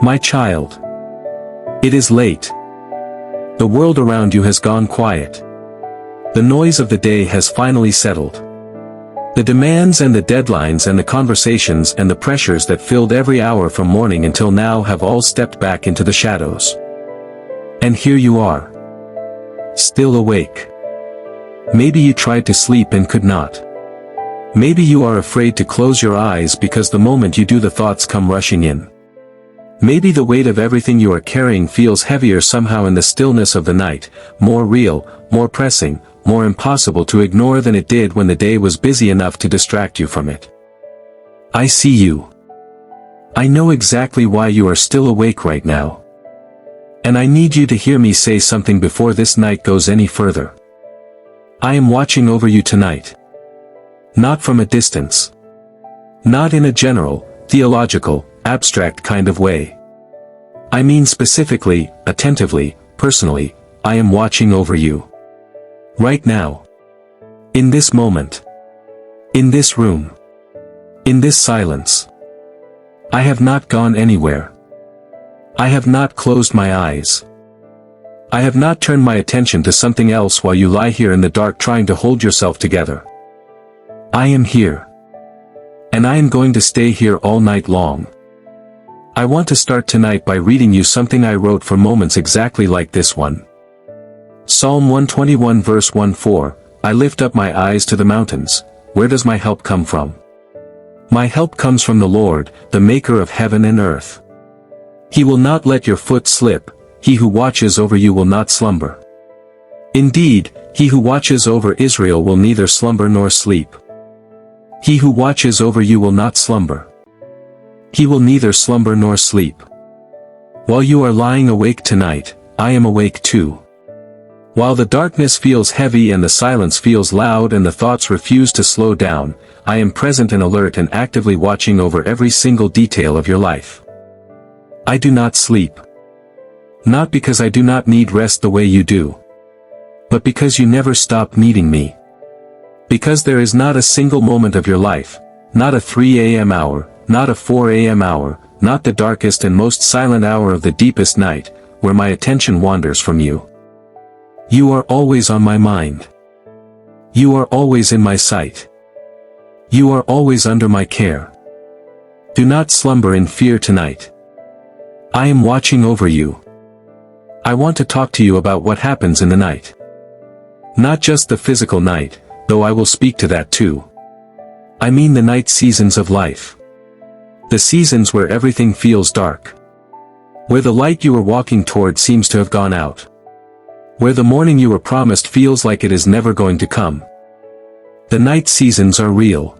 My child. It is late. The world around you has gone quiet. The noise of the day has finally settled. The demands and the deadlines and the conversations and the pressures that filled every hour from morning until now have all stepped back into the shadows. And here you are. Still awake. Maybe you tried to sleep and could not. Maybe you are afraid to close your eyes because the moment you do the thoughts come rushing in. Maybe the weight of everything you are carrying feels heavier somehow in the stillness of the night, more real, more pressing, more impossible to ignore than it did when the day was busy enough to distract you from it. I see you. I know exactly why you are still awake right now. And I need you to hear me say something before this night goes any further. I am watching over you tonight. Not from a distance. Not in a general, theological, abstract kind of way. I mean specifically, attentively, personally, I am watching over you. Right now. In this moment. In this room. In this silence. I have not gone anywhere. I have not closed my eyes. I have not turned my attention to something else while you lie here in the dark trying to hold yourself together. I am here. And I am going to stay here all night long. I want to start tonight by reading you something I wrote for moments exactly like this one. Psalm 121 verse 1-4, I lift up my eyes to the mountains, where does my help come from? My help comes from the Lord, the maker of heaven and earth. He will not let your foot slip, he who watches over you will not slumber. Indeed, he who watches over Israel will neither slumber nor sleep. He who watches over you will not slumber. He will neither slumber nor sleep. While you are lying awake tonight, I am awake too. While the darkness feels heavy and the silence feels loud and the thoughts refuse to slow down, I am present and alert and actively watching over every single detail of your life. I do not sleep. Not because I do not need rest the way you do. But because you never stop needing me. Because there is not a single moment of your life, not a 3 a.m. hour, not a 4 a.m. hour, not the darkest and most silent hour of the deepest night, where my attention wanders from you. You are always on my mind. You are always in my sight. You are always under my care. Do not slumber in fear tonight. I am watching over you. I want to talk to you about what happens in the night. Not just the physical night, though I will speak to that too. I mean the night seasons of life. The seasons where everything feels dark. Where the light you were walking toward seems to have gone out. Where the morning you were promised feels like it is never going to come. The night seasons are real.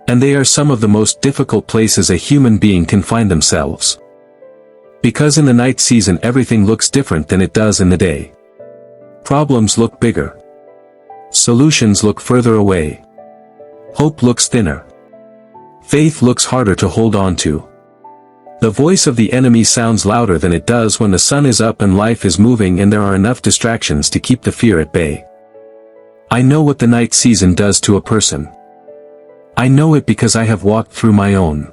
And they are some of the most difficult places a human being can find themselves. Because in the night season everything looks different than it does in the day. Problems look bigger. Solutions look further away. Hope looks thinner. Faith looks harder to hold on to. The voice of the enemy sounds louder than it does when the sun is up and life is moving and there are enough distractions to keep the fear at bay. I know what the night season does to a person. I know it because I have walked through my own.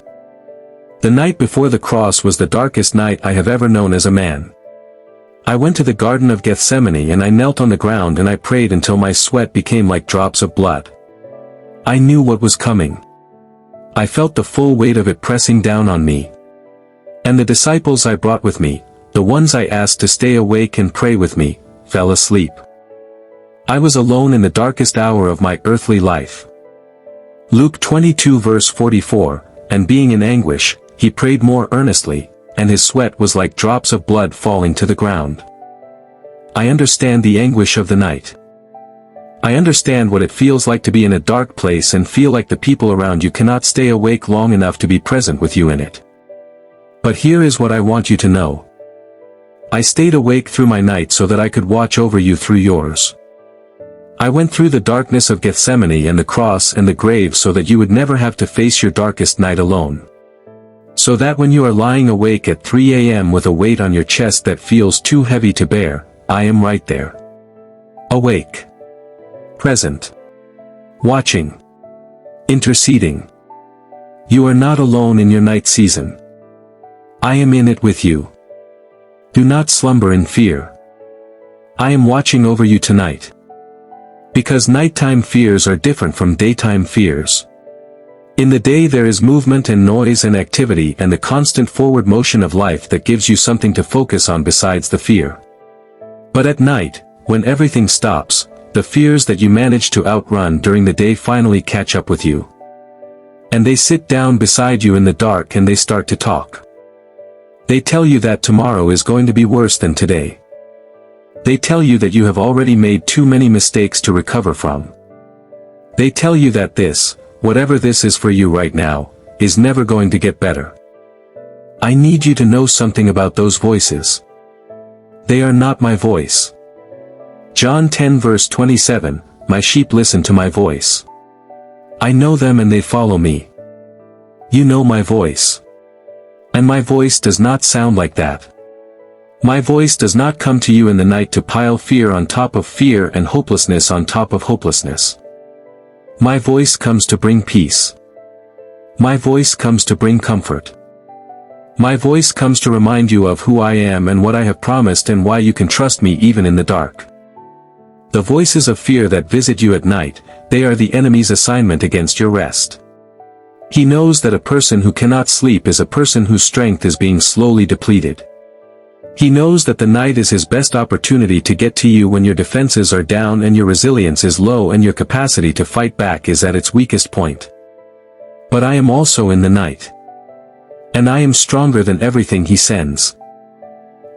The night before the cross was the darkest night I have ever known as a man. I went to the Garden of Gethsemane and I knelt on the ground and I prayed until my sweat became like drops of blood. I knew what was coming. I felt the full weight of it pressing down on me. And the disciples I brought with me, the ones I asked to stay awake and pray with me, fell asleep. I was alone in the darkest hour of my earthly life. Luke 22 verse 44, and being in anguish, he prayed more earnestly, and his sweat was like drops of blood falling to the ground. I understand the anguish of the night. I understand what it feels like to be in a dark place and feel like the people around you cannot stay awake long enough to be present with you in it. But here is what I want you to know. I stayed awake through my night so that I could watch over you through yours. I went through the darkness of Gethsemane and the cross and the grave so that you would never have to face your darkest night alone. So that when you are lying awake at 3 a.m. with a weight on your chest that feels too heavy to bear, I am right there. Awake. Present. Watching. Interceding. You are not alone in your night season. I am in it with you. Do not slumber in fear. I am watching over you tonight. Because nighttime fears are different from daytime fears. In the day there is movement and noise and activity and the constant forward motion of life that gives you something to focus on besides the fear. But at night, when everything stops, the fears that you managed to outrun during the day finally catch up with you. And they sit down beside you in the dark and they start to talk. They tell you that tomorrow is going to be worse than today. They tell you that you have already made too many mistakes to recover from. They tell you that this, whatever this is for you right now, is never going to get better. I need you to know something about those voices. They are not my voice. John 10 verse 27, my sheep listen to my voice. I know them and they follow me. You know my voice. And my voice does not sound like that. My voice does not come to you in the night to pile fear on top of fear and hopelessness on top of hopelessness. My voice comes to bring peace. My voice comes to bring comfort. My voice comes to remind you of who I am and what I have promised and why you can trust me even in the dark. The voices of fear that visit you at night, they are the enemy's assignment against your rest. He knows that a person who cannot sleep is a person whose strength is being slowly depleted. He knows that the night is his best opportunity to get to you when your defenses are down and your resilience is low and your capacity to fight back is at its weakest point. But I am also in the night. And I am stronger than everything he sends.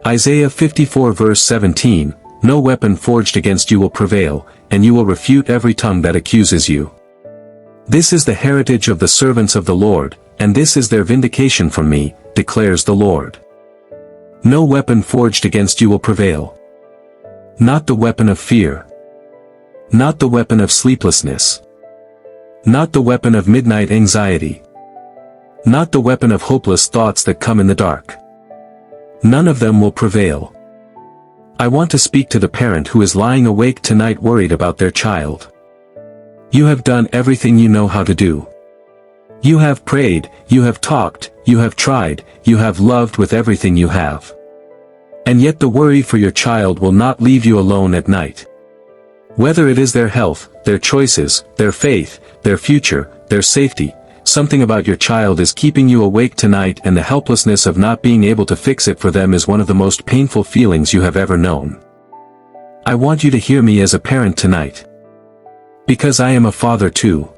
Isaiah 54 verse 17, no weapon forged against you will prevail, and you will refute every tongue that accuses you. This is the heritage of the servants of the Lord, and this is their vindication from me, declares the Lord. No weapon forged against you will prevail. Not the weapon of fear. Not the weapon of sleeplessness. Not the weapon of midnight anxiety. Not the weapon of hopeless thoughts that come in the dark. None of them will prevail. I want to speak to the parent who is lying awake tonight worried about their child. You have done everything you know how to do. You have prayed, you have talked, you have tried, you have loved with everything you have. And yet the worry for your child will not leave you alone at night. Whether it is their health, their choices, their faith, their future, their safety, something about your child is keeping you awake tonight, and the helplessness of not being able to fix it for them is one of the most painful feelings you have ever known. I want you to hear me as a parent tonight. Because I am a father too.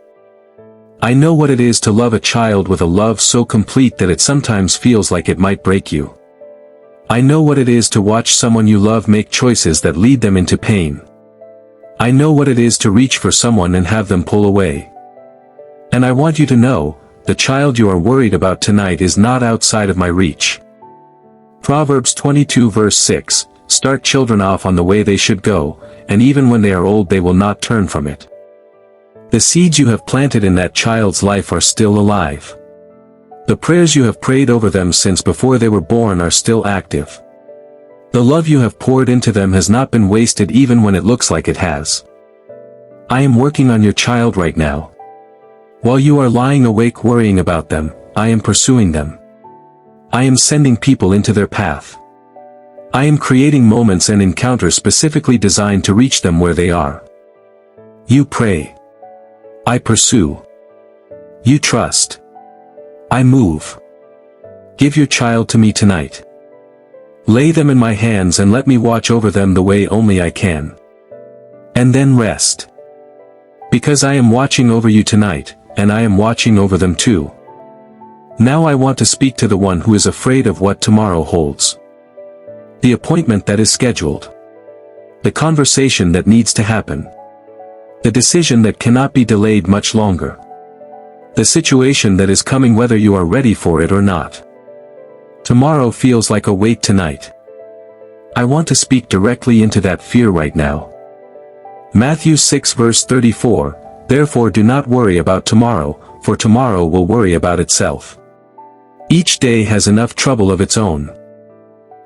I know what it is to love a child with a love so complete that it sometimes feels like it might break you. I know what it is to watch someone you love make choices that lead them into pain. I know what it is to reach for someone and have them pull away. And I want you to know, the child you are worried about tonight is not outside of my reach. Proverbs 22 verse 6, start children off on the way they should go, and even when they are old they will not turn from it. The seeds you have planted in that child's life are still alive. The prayers you have prayed over them since before they were born are still active. The love you have poured into them has not been wasted even when it looks like it has. I am working on your child right now. While you are lying awake worrying about them, I am pursuing them. I am sending people into their path. I am creating moments and encounters specifically designed to reach them where they are. You pray. I pursue. You trust. I move. Give your child to me tonight. Lay them in my hands and let me watch over them the way only I can. And then rest. Because I am watching over you tonight, and I am watching over them too. Now I want to speak to the one who is afraid of what tomorrow holds. The appointment that is scheduled. The conversation that needs to happen. The decision that cannot be delayed much longer. The situation that is coming whether you are ready for it or not. Tomorrow feels like a wait tonight. I want to speak directly into that fear right now. Matthew 6 verse 34, therefore do not worry about tomorrow, for tomorrow will worry about itself. Each day has enough trouble of its own.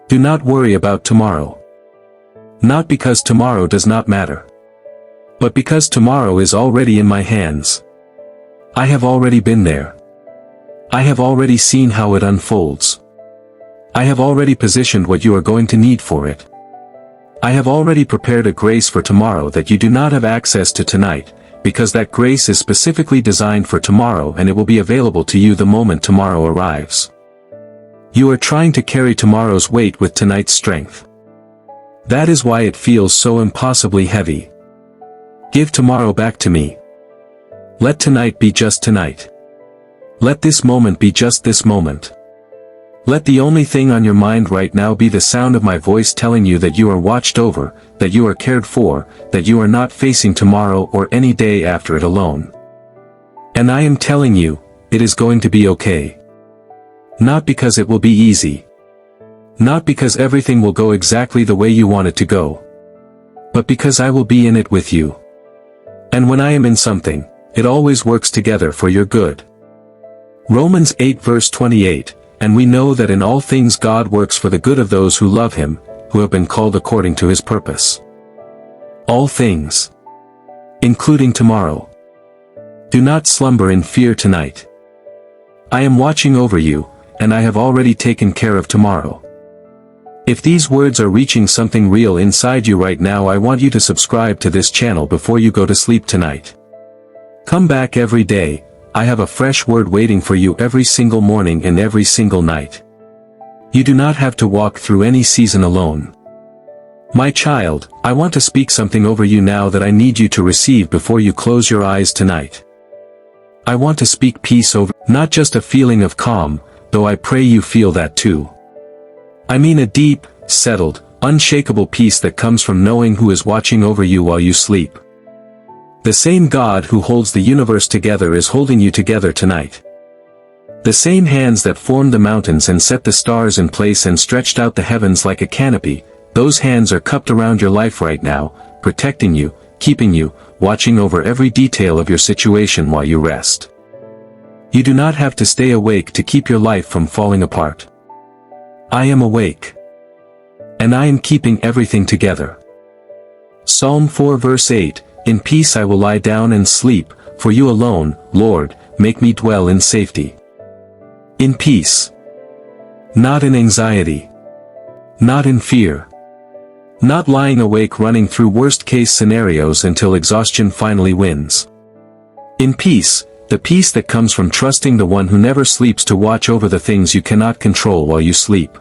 Do not worry about tomorrow. Not because tomorrow does not matter. But because tomorrow is already in my hands. I have already been there. I have already seen how it unfolds. I have already positioned what you are going to need for it. I have already prepared a grace for tomorrow that you do not have access to tonight, because that grace is specifically designed for tomorrow and it will be available to you the moment tomorrow arrives. You are trying to carry tomorrow's weight with tonight's strength. That is why it feels so impossibly heavy. Give tomorrow back to me. Let tonight be just tonight. Let this moment be just this moment. Let the only thing on your mind right now be the sound of my voice telling you that you are watched over, that you are cared for, that you are not facing tomorrow or any day after it alone. And I am telling you, it is going to be okay. Not because it will be easy. Not because everything will go exactly the way you want it to go. But because I will be in it with you. And when I am in something, it always works together for your good. Romans 8 verse 28, and we know that in all things God works for the good of those who love him, who have been called according to his purpose. All things. Including tomorrow. Do not slumber in fear tonight. I am watching over you, and I have already taken care of tomorrow. If these words are reaching something real inside you right now, I want you to subscribe to this channel before you go to sleep tonight. Come back every day. I have a fresh word waiting for you every single morning and every single night. You do not have to walk through any season alone. My child, I want to speak something over you now that I need you to receive before you close your eyes tonight. I want to speak peace over, not just a feeling of calm, though I pray you feel that too. I mean a deep, settled, unshakable peace that comes from knowing who is watching over you while you sleep. The same God who holds the universe together is holding you together tonight. The same hands that formed the mountains and set the stars in place and stretched out the heavens like a canopy, those hands are cupped around your life right now, protecting you, keeping you, watching over every detail of your situation while you rest. You do not have to stay awake to keep your life from falling apart. I am awake. And I am keeping everything together. Psalm 4 verse 8, in peace I will lie down and sleep, for you alone, Lord, make me dwell in safety. In peace. Not in anxiety. Not in fear. Not lying awake running through worst-case scenarios until exhaustion finally wins. In peace, the peace that comes from trusting the one who never sleeps to watch over the things you cannot control while you sleep.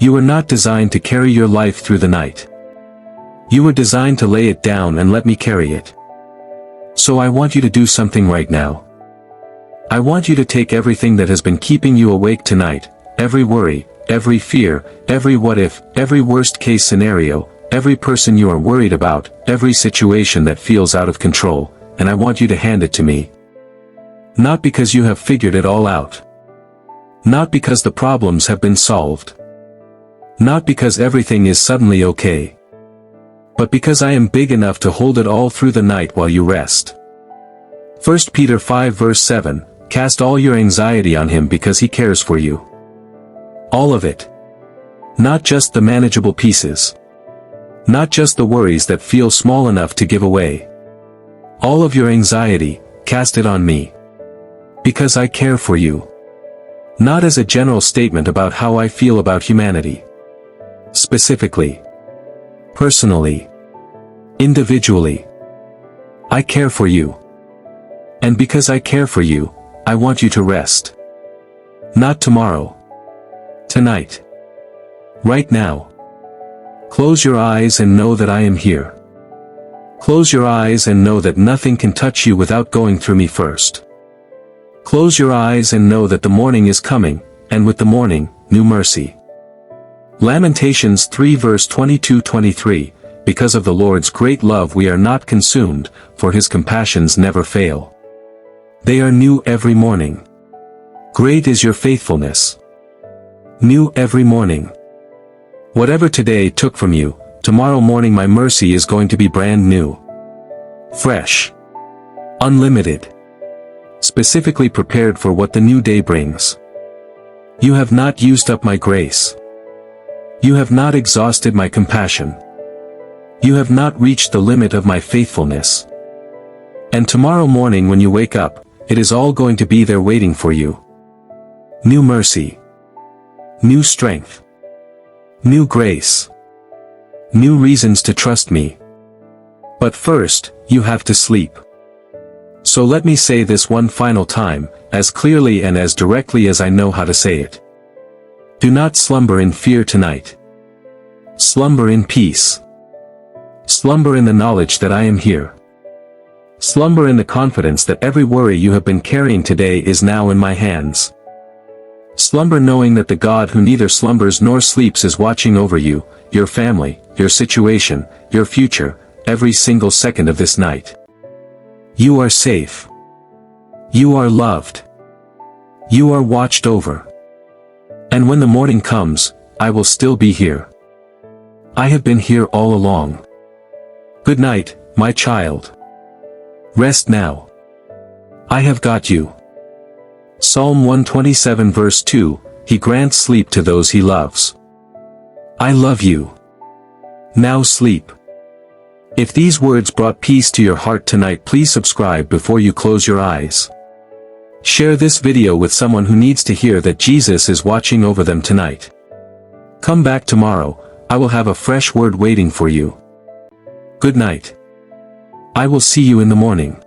You are not designed to carry your life through the night. You were designed to lay it down and let me carry it. So I want you to do something right now. I want you to take everything that has been keeping you awake tonight, every worry, every fear, every what if, every worst case scenario, every person you are worried about, every situation that feels out of control, and I want you to hand it to me. Not because you have figured it all out. Not because the problems have been solved. Not because everything is suddenly okay. But because I am big enough to hold it all through the night while you rest. 1 Peter 5 verse 7, cast all your anxiety on him because he cares for you. All of it. Not just the manageable pieces. Not just the worries that feel small enough to give away. All of your anxiety, cast it on me. Because I care for you. Not as a general statement about how I feel about humanity. Specifically. Personally. Individually. I care for you. And because I care for you, I want you to rest. Not tomorrow. Tonight. Right now. Close your eyes and know that I am here. Close your eyes and know that nothing can touch you without going through me first. Close your eyes and know that the morning is coming, and with the morning, new mercy. Lamentations 3 verse 22-23, because of the Lord's great love we are not consumed, for his compassions never fail. They are new every morning. Great is your faithfulness. New every morning. Whatever today took from you, tomorrow morning my mercy is going to be brand new. Fresh. Unlimited. Specifically prepared for what the new day brings. You have not used up my grace. You have not exhausted my compassion. You have not reached the limit of my faithfulness. And tomorrow morning when you wake up, it is all going to be there waiting for you. New mercy. new strength, new grace, new reasons to trust me. But first, you have to sleep. So let me say this one final time, as clearly and as directly as I know how to say it. Do not slumber in fear tonight. Slumber in peace. Slumber in the knowledge that I am here. Slumber in the confidence that every worry you have been carrying today is now in my hands. Slumber knowing that the God who neither slumbers nor sleeps is watching over you, your family, your situation, your future, every single second of this night. You are safe. You are loved. You are watched over. And when the morning comes, I will still be here. I have been here all along. Good night, my child. Rest now. I have got you. Psalm 127 verse 2, He grants sleep to those He loves. I love you. Now sleep. If these words brought peace to your heart tonight, please subscribe before you close your eyes. Share this video with someone who needs to hear that Jesus is watching over them tonight. Come back tomorrow, I will have a fresh word waiting for you. Good night. I will see you in the morning.